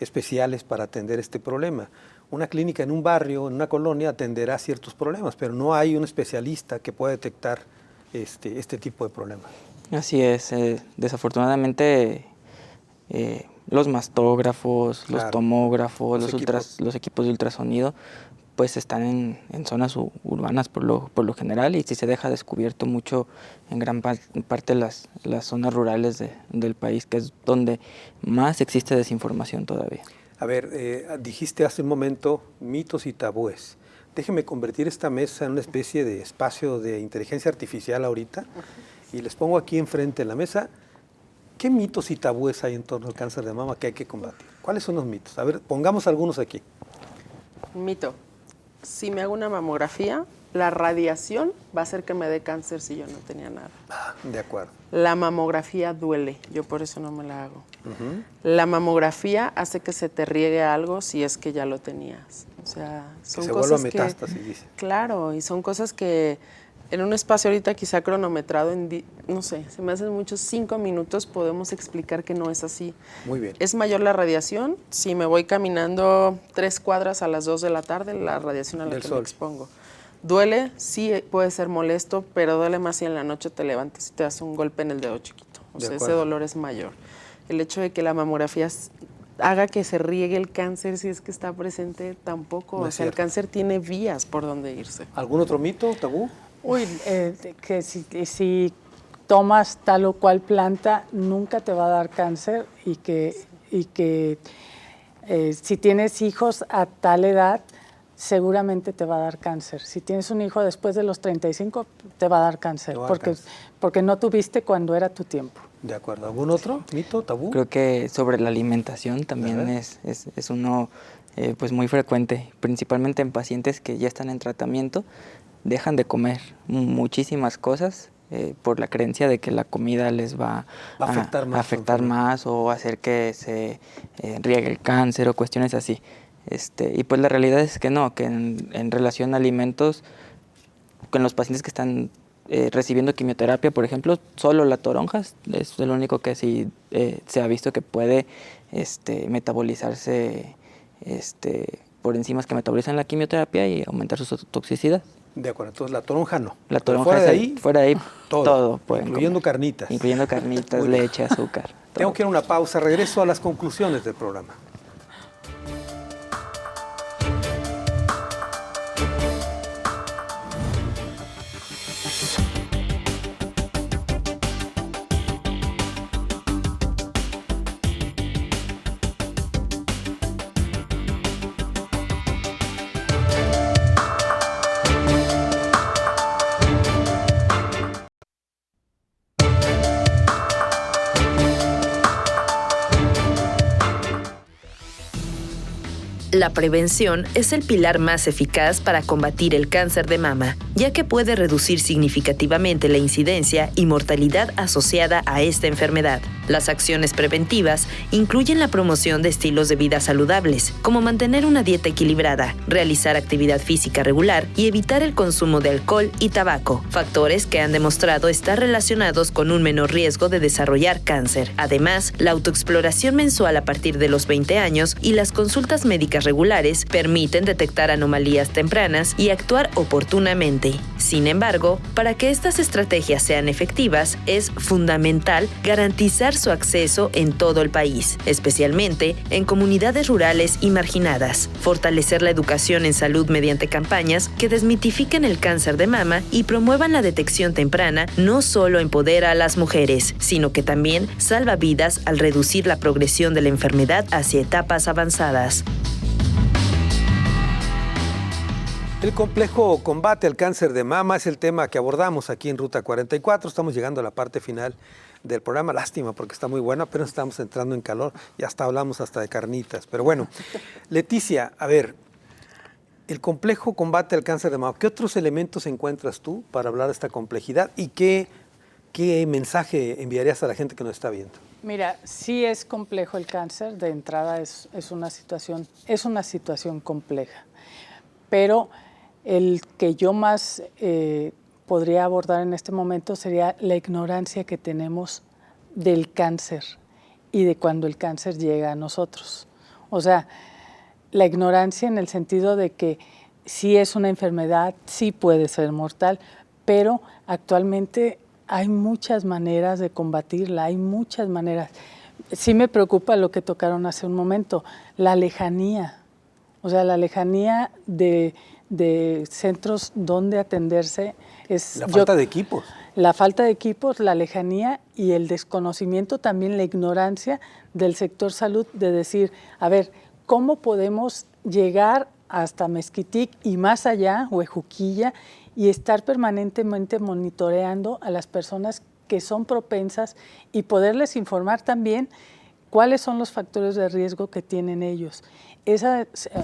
especiales para atender este problema. Una clínica en un barrio, en una colonia, atenderá ciertos problemas, pero no hay un especialista que pueda detectar este tipo de problemas. Así es, desafortunadamente los mastógrafos, Claro. los tomógrafos, Los los equipos de ultrasonido, pues están en zonas urbanas por lo general, y si se deja descubierto mucho en gran parte las zonas rurales del país, que es donde más existe desinformación todavía. A ver, dijiste hace un momento mitos y tabúes. Déjenme convertir esta mesa en una especie de espacio de inteligencia artificial ahorita, y les pongo aquí enfrente en la mesa, ¿qué mitos y tabúes hay en torno al cáncer de mama que hay que combatir? ¿Cuáles son los mitos? A ver, pongamos algunos aquí. Mito. Si me hago una mamografía, la radiación va a hacer que me dé cáncer si yo no tenía nada. De acuerdo. La mamografía duele, yo por eso no me la hago. La mamografía hace que se te riegue algo si es que ya lo tenías. O sea, son Que se cosas vuelva metástasis, dice. Claro, y son cosas que en un espacio ahorita quizá cronometrado, no sé, se me hacen muchos 5 minutos, podemos explicar que no es así. Muy bien. ¿Es mayor la radiación? Si me voy caminando 3 cuadras a las 2 de la tarde, la radiación a la Del que sol. me expongo. ¿Duele? Sí, puede ser molesto, pero duele más si en la noche te levantas y te das un golpe en el dedo chiquito. O De sea, ese acuerdo. dolor es mayor. El hecho de que la mamografía haga que se riegue el cáncer si es que está presente, tampoco. No O es sea, el cierto. cáncer tiene vías por donde irse. ¿Algún otro mito, tabú? Uy, que si tomas tal o cual planta nunca te va a dar cáncer, y que si tienes hijos a tal edad seguramente te va a dar cáncer. Si tienes un hijo después de los 35 te va a dar cáncer, Te va a dar cáncer. porque no tuviste cuando era tu tiempo. De acuerdo. ¿Algún otro mito, tabú? Creo que sobre la alimentación también Ajá. es uno pues muy frecuente, principalmente en pacientes que ya están en tratamiento, dejan de comer muchísimas cosas por la creencia de que la comida les va a afectar más o hacer que se riegue el cáncer o cuestiones así. Y pues la realidad es que no, que en relación a alimentos, con los pacientes que están recibiendo quimioterapia, por ejemplo, solo la toronja es el único que sí se ha visto que puede metabolizarse por enzimas que metabolizan la quimioterapia y aumentar su toxicidad. De acuerdo. Entonces la toronja no. La Pero toronja fuera de ahí, todo pueden incluyendo comer. carnitas. Incluyendo carnitas, Muy bien. leche, azúcar. Tengo todo. que ir a una pausa. Regreso a las conclusiones del programa. La prevención es el pilar más eficaz para combatir el cáncer de mama, ya que puede reducir significativamente la incidencia y mortalidad asociada a esta enfermedad. Las acciones preventivas incluyen la promoción de estilos de vida saludables, como mantener una dieta equilibrada, realizar actividad física regular y evitar el consumo de alcohol y tabaco, factores que han demostrado estar relacionados con un menor riesgo de desarrollar cáncer. Además, la autoexploración mensual a partir de los 20 años y las consultas médicas regulares permiten detectar anomalías tempranas y actuar oportunamente. Sin embargo, para que estas estrategias sean efectivas, es fundamental garantizar su acceso en todo el país, especialmente en comunidades rurales y marginadas. Fortalecer la educación en salud mediante campañas que desmitifiquen el cáncer de mama y promuevan la detección temprana no solo empodera a las mujeres, sino que también salva vidas al reducir la progresión de la enfermedad hacia etapas avanzadas. El complejo combate al cáncer de mama es el tema que abordamos aquí en Ruta 44. Estamos llegando a la parte final del programa. Lástima porque está muy bueno, apenas estamos entrando en calor y hasta hablamos hasta de carnitas. Pero bueno, Leticia, a ver, el complejo combate al cáncer de mama, ¿qué otros elementos encuentras tú para hablar de esta complejidad y qué mensaje enviarías a la gente que nos está viendo? Mira, sí es complejo el cáncer, de entrada es una situación compleja, pero el que yo más podría abordar en este momento sería la ignorancia que tenemos del cáncer y de cuando el cáncer llega a nosotros. O sea, la ignorancia en el sentido de que sí es una enfermedad, sí puede ser mortal, pero actualmente hay muchas maneras de combatirla, hay muchas maneras. Sí me preocupa lo que tocaron hace un momento, la lejanía, o sea, la lejanía de centros donde atenderse es... La falta de equipos. La falta de equipos, la lejanía y el desconocimiento, también la ignorancia del sector salud de decir, a ver, ¿cómo podemos llegar hasta Mezquitic y más allá, Huejuquilla, y estar permanentemente monitoreando a las personas que son propensas y poderles informar también cuáles son los factores de riesgo que tienen ellos?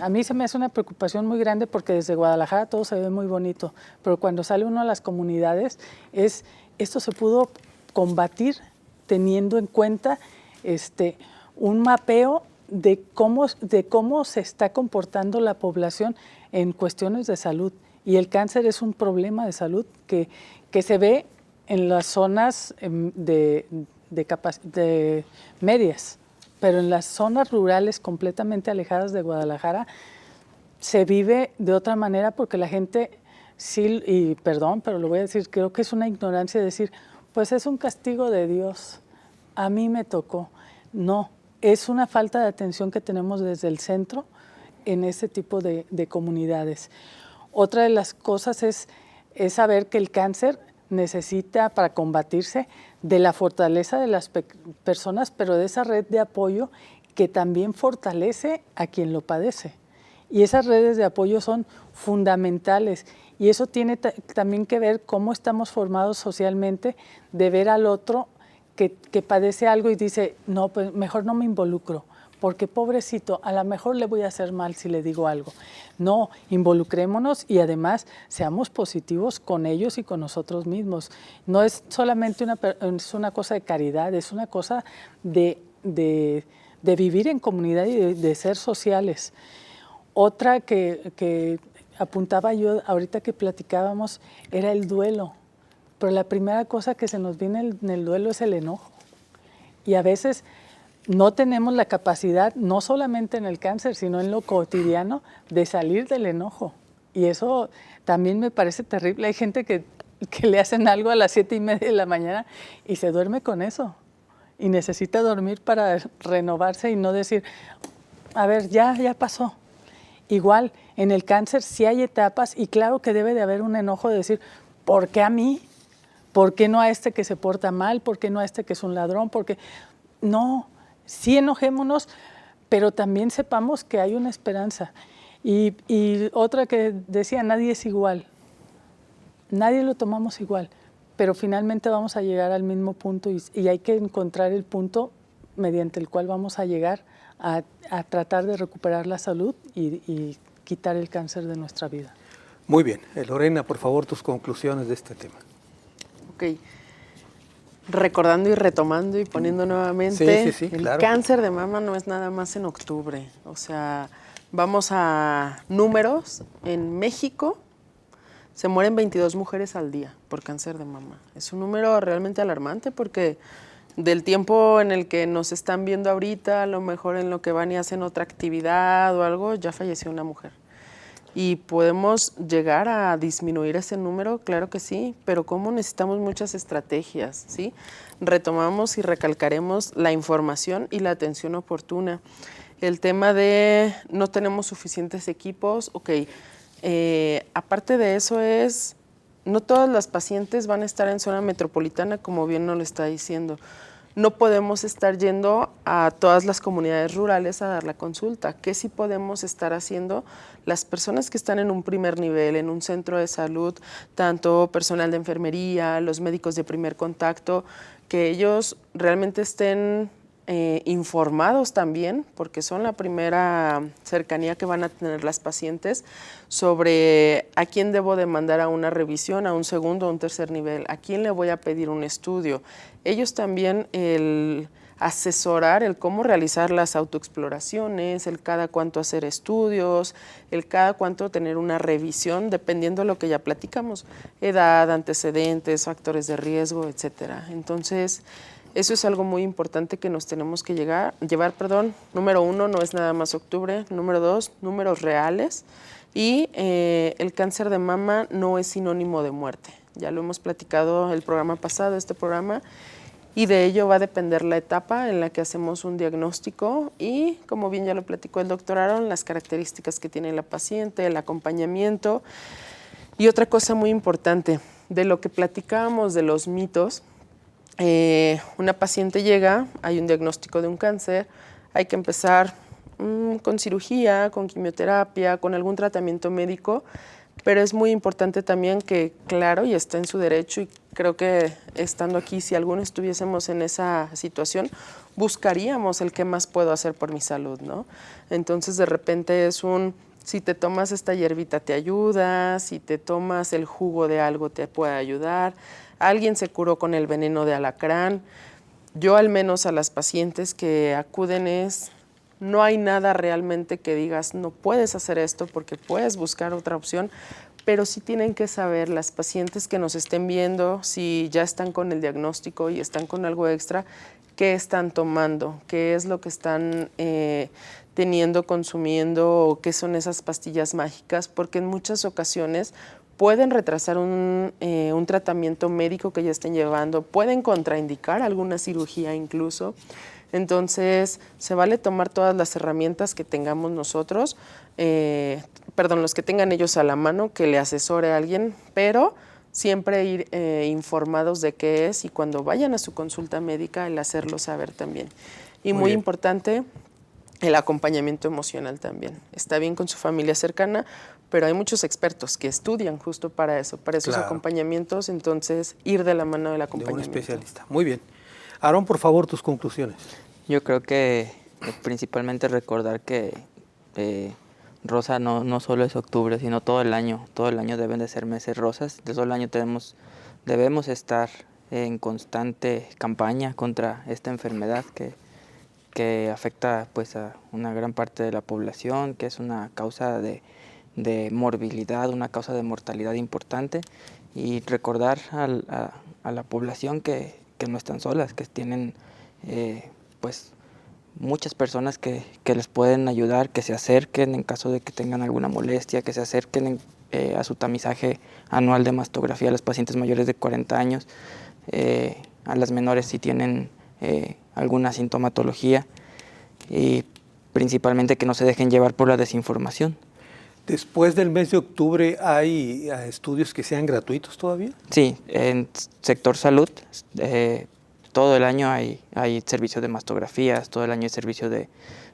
A mí se me hace una preocupación muy grande porque desde Guadalajara todo se ve muy bonito, pero cuando sale uno a las comunidades, esto se pudo combatir teniendo en cuenta un mapeo de cómo se está comportando la población en cuestiones de salud. Y el cáncer es un problema de salud que se ve en las zonas de medias, pero en las zonas rurales completamente alejadas de Guadalajara se vive de otra manera porque la gente, sí, y perdón, pero lo voy a decir, creo que es una ignorancia decir, pues es un castigo de Dios, a mí me tocó. No, es una falta de atención que tenemos desde el centro en ese tipo de comunidades. Otra de las cosas es saber que el cáncer necesita, para combatirse, de la fortaleza de las personas, pero de esa red de apoyo que también fortalece a quien lo padece. Y esas redes de apoyo son fundamentales. Y eso tiene también que ver cómo estamos formados socialmente, de ver al otro que padece algo y dice, no, pues mejor no me involucro, porque pobrecito, a lo mejor le voy a hacer mal si le digo algo. No, involucrémonos y además seamos positivos con ellos y con nosotros mismos. No es solamente una cosa de caridad, es una cosa de vivir en comunidad y de ser sociales. Otra que apuntaba yo ahorita que platicábamos era el duelo, pero la primera cosa que se nos viene en el duelo es el enojo. Y a veces no tenemos la capacidad, no solamente en el cáncer, sino en lo cotidiano, de salir del enojo. Y eso también me parece terrible. Hay gente que le hacen algo a las 7:30 de la mañana y se duerme con eso. Y necesita dormir para renovarse y no decir, a ver, ya pasó. Igual, en el cáncer sí hay etapas y claro que debe de haber un enojo de decir, ¿por qué a mí? ¿Por qué no a este que se porta mal? ¿Por qué no a este que es un ladrón? ¿Por qué? No. Sí enojémonos, pero también sepamos que hay una esperanza. Y otra que decía, nadie es igual. Nadie lo tomamos igual, pero finalmente vamos a llegar al mismo punto y hay que encontrar el punto mediante el cual vamos a llegar a tratar de recuperar la salud y quitar el cáncer de nuestra vida. Muy bien. Lorena, por favor, tus conclusiones de este tema. Ok. recordando y retomando y poniendo nuevamente, Sí, el claro. cáncer de mama no es nada más en octubre. O sea, vamos a números. En México se mueren 22 mujeres al día por cáncer de mama. Es un número realmente alarmante porque del tiempo en el que nos están viendo ahorita, a lo mejor en lo que van y hacen otra actividad o algo, ya falleció una mujer. ¿Y podemos llegar a disminuir ese número? Claro que sí, pero ¿cómo? Necesitamos muchas estrategias, ¿sí? Retomamos y recalcaremos la información y la atención oportuna. El tema de no tenemos suficientes equipos, ok. Aparte de eso no todas las pacientes van a estar en zona metropolitana, como bien nos lo está diciendo. No podemos estar yendo a todas las comunidades rurales a dar la consulta. ¿Qué sí podemos estar haciendo? Las personas que están en un primer nivel, en un centro de salud, tanto personal de enfermería, los médicos de primer contacto, que ellos realmente estén informados también, porque son la primera cercanía que van a tener las pacientes, sobre a quién debo de mandar a una revisión, a un segundo o un tercer nivel, a quién le voy a pedir un estudio. Ellos también el asesorar el cómo realizar las autoexploraciones, el cada cuánto hacer estudios, el cada cuánto tener una revisión, dependiendo de lo que ya platicamos, edad, antecedentes, factores de riesgo, etcétera. Entonces, eso es algo muy importante que nos tenemos que llevar. Número 1, no es nada más octubre. Número 2, números reales. Y el cáncer de mama no es sinónimo de muerte. Ya lo hemos platicado el programa pasado, este programa, y de ello va a depender la etapa en la que hacemos un diagnóstico y, como bien ya lo platicó el doctor Aaron, las características que tiene la paciente, el acompañamiento. Y otra cosa muy importante, de lo que platicábamos de los mitos, una paciente llega, hay un diagnóstico de un cáncer, hay que empezar con cirugía, con quimioterapia, con algún tratamiento médico, pero es muy importante también que, claro, y está en su derecho, y creo que estando aquí, si alguno estuviésemos en esa situación, buscaríamos el qué más puedo hacer por mi salud, ¿no? Entonces, de repente si te tomas esta hierbita te ayuda, si te tomas el jugo de algo te puede ayudar. Alguien se curó con el veneno de alacrán. Yo al menos a las pacientes que acuden no hay nada realmente que digas, no puedes hacer esto porque puedes buscar otra opción, pero sí tienen que saber las pacientes que nos estén viendo, si ya están con el diagnóstico y están con algo extra, qué están tomando, qué es lo que están teniendo, consumiendo, o qué son esas pastillas mágicas, porque en muchas ocasiones pueden retrasar un tratamiento médico que ya estén llevando, pueden contraindicar alguna cirugía incluso. Entonces, se vale tomar todas las herramientas que tengamos nosotros, los que tengan ellos a la mano, que le asesore a alguien, pero siempre ir informados de qué es y cuando vayan a su consulta médica, el hacerlo saber también. Y muy importante, el acompañamiento emocional también. Está bien con su familia cercana, pero hay muchos expertos que estudian justo para esos claro. acompañamientos, entonces ir de la mano del acompañamiento. De un especialista. Muy bien. Aarón, por favor, tus conclusiones. Yo creo que principalmente recordar que rosa no solo es octubre, sino todo el año deben de ser meses rosas, todo el año debemos estar en constante campaña contra esta enfermedad que afecta pues a una gran parte de la población, que es una causa de morbilidad, una causa de mortalidad importante, y recordar a la población que no están solas, que tienen pues muchas personas que les pueden ayudar, que se acerquen en caso de que tengan alguna molestia, que se acerquen a su tamizaje anual de mastografía a los pacientes mayores de 40 años, a las menores si tienen alguna sintomatología, y principalmente que no se dejen llevar por la desinformación. ¿Después del mes de octubre hay estudios que sean gratuitos todavía? Sí, en sector salud todo el año hay servicio de mastografías, todo el año hay servicio de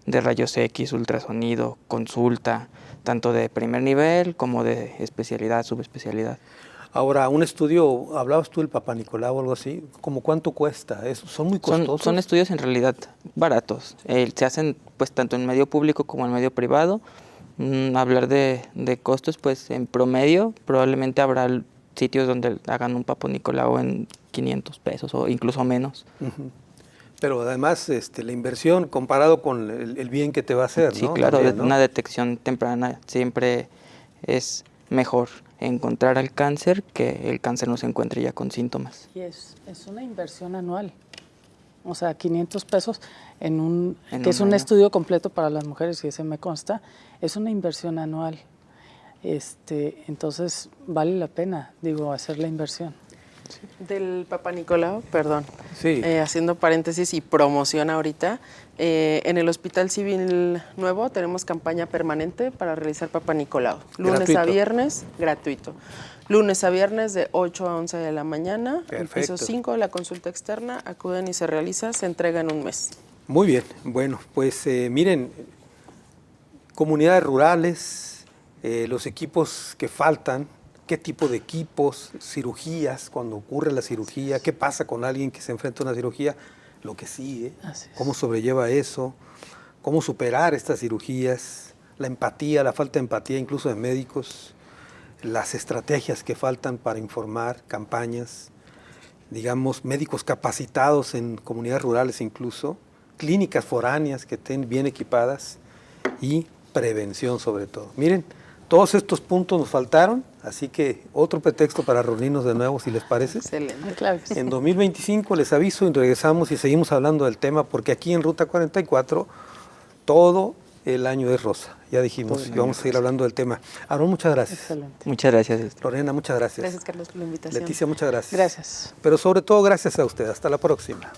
rayos X, ultrasonido, consulta, tanto de primer nivel como de especialidad, subespecialidad. Ahora, un estudio, hablabas tú del Papá Nicolau o algo así, ¿cómo cuánto cuesta? ¿Son muy costosos? Son estudios en realidad baratos. Se hacen pues tanto en medio público como en medio privado. Hablar de costos, pues en promedio probablemente habrá sitios donde hagan un Papá Nicolau en 500 pesos o incluso menos. Pero además la inversión comparado con el bien que te va a hacer, Sí, ¿no? claro, También, ¿no? una detección temprana siempre es mejor encontrar el cáncer que el cáncer no se encuentre ya con síntomas. Y es una inversión anual. O sea, 500 pesos que es un año. estudio completo para las mujeres, y ese me consta, es una inversión anual. Entonces, vale la pena, hacer la inversión. Del Papa Nicolau, perdón, Sí. Haciendo paréntesis y promoción ahorita, en el Hospital Civil Nuevo tenemos campaña permanente para realizar Papa Nicolau. Lunes Gratuito. a viernes, gratuito. Lunes a viernes de 8 a 11 de la mañana, en Perfecto. piso 5, la consulta externa, acuden y se realiza, se entrega en un mes. Muy bien, bueno, pues miren, comunidades rurales, los equipos que faltan, qué tipo de equipos, cirugías, cuando ocurre la cirugía, qué pasa con alguien que se enfrenta a una cirugía, lo que sigue, Así es. cómo sobrelleva eso, cómo superar estas cirugías, la empatía, la falta de empatía incluso de médicos, las estrategias que faltan para informar, campañas, digamos, médicos capacitados en comunidades rurales incluso, clínicas foráneas que estén bien equipadas y prevención sobre todo. Miren, todos estos puntos nos faltaron, así que otro pretexto para reunirnos de nuevo, si les parece. Excelente. Claro que sí. En 2025 les aviso y regresamos y seguimos hablando del tema, porque aquí en Ruta 44 todo el año es rosa. Ya dijimos, y vamos a seguir hablando del tema. Aarón, muchas gracias. Excelente. Muchas gracias. Lorena, muchas gracias. Gracias, Carlos, por la invitación. Leticia, muchas gracias. Gracias. Pero sobre todo, gracias a usted. Hasta la próxima.